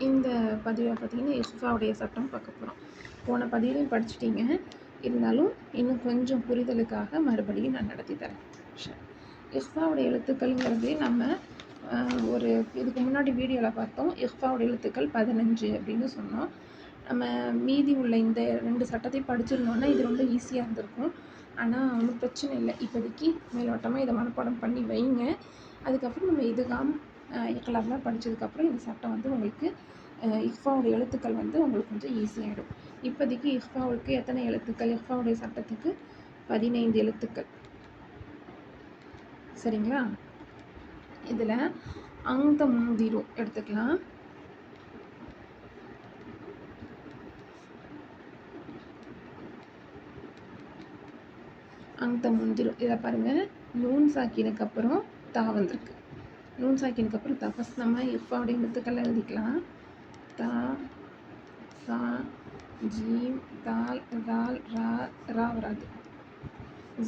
இந்த பதிவில் பார்த்திங்கன்னா இஃபாவுடைய சட்டம் பார்க்க போகிறோம். போன பதிவிலையும் படிச்சுட்டீங்க, இருந்தாலும் இன்னும் கொஞ்சம் புரிதலுக்காக மறுபடியும் நான் நடத்தி தரேன். இஃபாவுடைய எழுத்துக்கள்ங்கிறது நம்ம ஒரு இதுக்கு முன்னாடி வீடியோவில் பார்த்தோம். இஃபாவுடைய எழுத்துக்கள் 15 அப்படின்னு சொன்னோம். நம்ம மீதி உள்ள இந்த 2 சட்டத்தையும் படிச்சிருந்தோன்னா இது ரொம்ப ஈஸியாக இருந்திருக்கும். ஆனால் ஒன்றும் பிரச்சனை இல்லை. இப்போதைக்கு மேலோட்டமாக இதை மனப்பாடம் பண்ணி வைங்க. அதுக்கப்புறம் நம்ம இதுகாம் இக்லாப்லாம் படித்ததுக்கப்புறம் இந்த சட்டம் வந்து உங்களுக்கு இஃபாவுடைய எழுத்துக்கள் வந்து உங்களுக்கு கொஞ்சம் ஈஸியாகிடும். இப்போதைக்கு இஃபாவுக்கு எத்தனை எழுத்துக்கள்? இஃபாவுடைய சட்டத்துக்கு 15 எழுத்துக்கள். சரிங்களா? இதில் அந்த முந்திரு எடுத்துக்கலாம். அந்த முந்திரு இதை பாருங்கள், நூன் சாக்கினுக்கு அப்புறம் தா வந்திருக்கு. நூன் சாக்கினுக்கு அப்புறம் தா. ஃபஸ்ட் நம்ம இஃபாவுடைய எழுத்துக்கள் எழுதிக்கலாம். தா, சா, ஜீம், தால், தால், ரா, ரா வராது.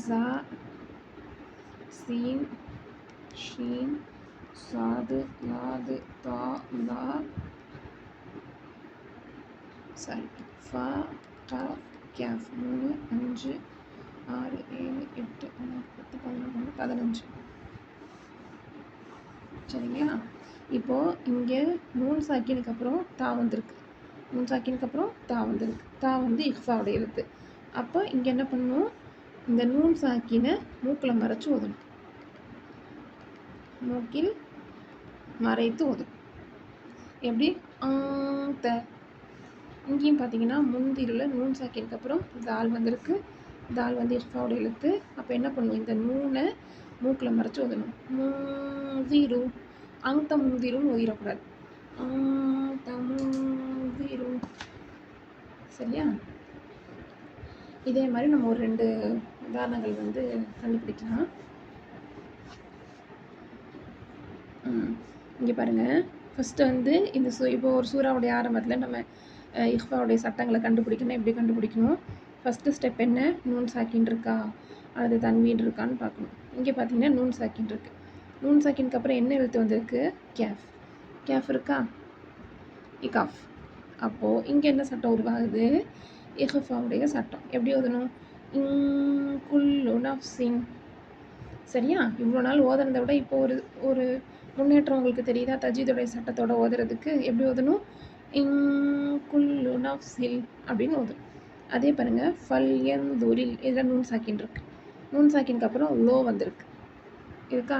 ஜா, சீன், ஷீன், சாது, லாது, தா, லா, சாரி, ஃபா, கா, கேஃப். 3, 5, 6, 7, 8, 9, 10, 11, 15. சரிங்களா? இப்போது இங்கே நூன் சாக்கினுக்கு அப்புறம் தா வந்திருக்கு. நூன் சாக்கினுக்கு அப்புறம் தா வந்திருக்கு. தா வந்து இஃபாவுடைய எழுத்து. அப்போ இங்கே என்ன பண்ணணும்? இந்த நூன் சாக்கினை மூக்கில் மறைச்சி ஓதணும். மூக்கில் மறைத்து ஓதணும். எப்படி? த. இங்கேயும் பார்த்தீங்கன்னா முந்திரில் நூன் சாக்கினுக்கு அப்புறம் தால் வந்திருக்கு. தால் வந்து இஃபாவுடைய எழுத்து. அப்போ என்ன பண்ணணும்? இந்த நூனை மூக்கில் மறைச்சி ஓதணும். முந்திரு, அந்த முந்திருன்னு ஓதிடக்கூடாது. முந்திரு. சரியா? இதே மாதிரி நம்ம ஒரு 2 உதாரணங்கள் வந்து கண்டுபிடிக்கலாம். இங்கே பாருங்கள், ஃபஸ்ட்டு வந்து இந்த இப்போ ஒரு சூறாவுடைய ஆரம்பத்தில் நம்ம இஃபாவுடைய சட்டங்களை கண்டுபிடிக்கணும். எப்படி கண்டுபிடிக்கணும்? ஃபஸ்ட்டு ஸ்டெப் என்ன? நூன் சாக்கின் இருக்கா அல்லது தன்வீன் இருக்கான்னு பார்க்கணும். இங்கே பார்த்தீங்கன்னா நூன் சாக்கின் இருக்குது. நூன் சாக்கினுக்கு அப்புறம் என்ன எழுத்து வந்திருக்கு? கேஃப். கேஃப் இருக்கா? இகாஃப். அப்போது இங்கே என்ன சட்டம் உருவாகுது? இஹ்ஃபாவுடைய சட்டம். எப்படி ஓதணும்? குல்லு நஃப்ஸின். சரியா? இவ்வளோ நாள் ஓதுறதை விட இப்போ ஒரு முன்னேற்றம் உங்களுக்கு தெரியுதா? தஜீதுடைய சட்டத்தோட ஓதுறதுக்கு எப்படி ஓதணும்? குல்லு நஃப்ஸில் அப்படின்னு ஓதணும். அதே பாருங்கள், ஃபல்யன்துரில். இதில் நூன் சாக்கின் இருக்கு. நூன் சாக்கினுக்கு அப்புறம் லோ வந்திருக்கு. இருக்கா?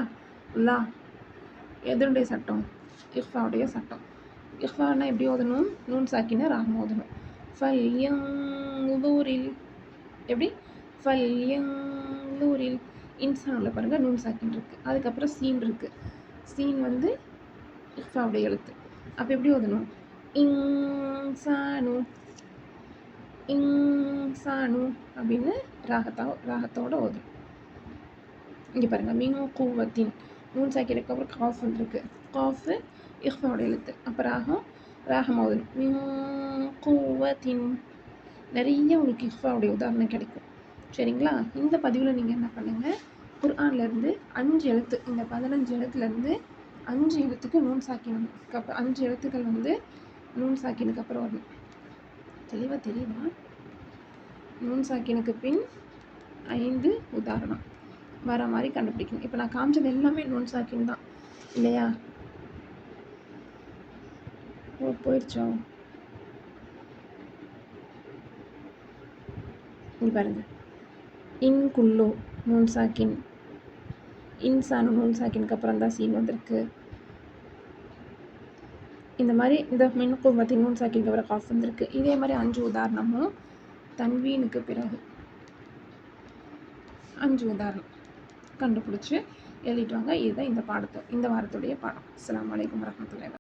லா. எதனுடைய சட்டம்? இஃபாவுடைய சட்டம். இஃபானா எப்படி ஓதணும்? நூன் சாக்கினை ராகம் ஓதணும். ஃபல்யன்துரில். எப்படி? ஃபல்யன்துரில். இன்சானில் பாருங்கள் நூன் சாக்கின் இருக்குது. அதுக்கப்புறம் சீன் இருக்குது. சீன் வந்து இஃபாவுடைய எழுத்து. அப்போ எப்படி ஓதணும்? இன்சானு, இன்சானு அப்படின்னு ராகத்தோட ஓதணும். இங்கே பாருங்கள், மின் கூவத்தின். நூன் சாக்கினுக்கு அப்புறம் காஃப் வந்துருக்கு. காஃபு இஃபாவுடைய எழுத்து. அப்போ ராகம் ஓதணும். மின் கூவத்தின். நிறைய உங்களுக்கு இஃபாவுடைய உதாரணம் கிடைக்கும். சரிங்களா? இந்த பதிவில் நீங்கள் என்ன பண்ணுங்கள், குர்ஆன்லேருந்து 5 எழுத்து, இந்த 15 எழுத்துலேருந்து 5 எழுத்துக்கு நூன் சாக்கினுக்கு அப்புறம் 5 எழுத்துக்கள் வந்து நூன் சாக்கினுக்கு அப்புறம் வரணும். தெளிவாக தெரியுதா? நூன் சாக்கினுக்கு பின் 5 உதாரணம் வர மாதிரி கண்டுபிடிக்கணும். இப்போ நான் காமிச்சது எல்லாமே நூன் சாக்கின் தான் இல்லையா? போயிடுச்சோ? இங்கே பாருங்கள், இன் குல்லு நூன் சாக்கின், இன்சானு நூன் சாக்கினுக்கு அப்புறம் தான் சீன் வந்திருக்கு. இந்த மாதிரி இந்த மின் குவத்தின் நூன் சாக்கினுக்கு அப்புறம் காஃப் வந்திருக்கு. இதே மாதிரி 5 உதாரணமும் தன்வீனுக்கு பிறகு 5 உதாரணம் கண்டுபிடிச்சி எழுதிட்டு வாங்க. இதுதான் இந்த வாரத்துடைய பாடம். அஸ்ஸலாமு அலைக்கும் வரஹ்மத்துல்லாஹி.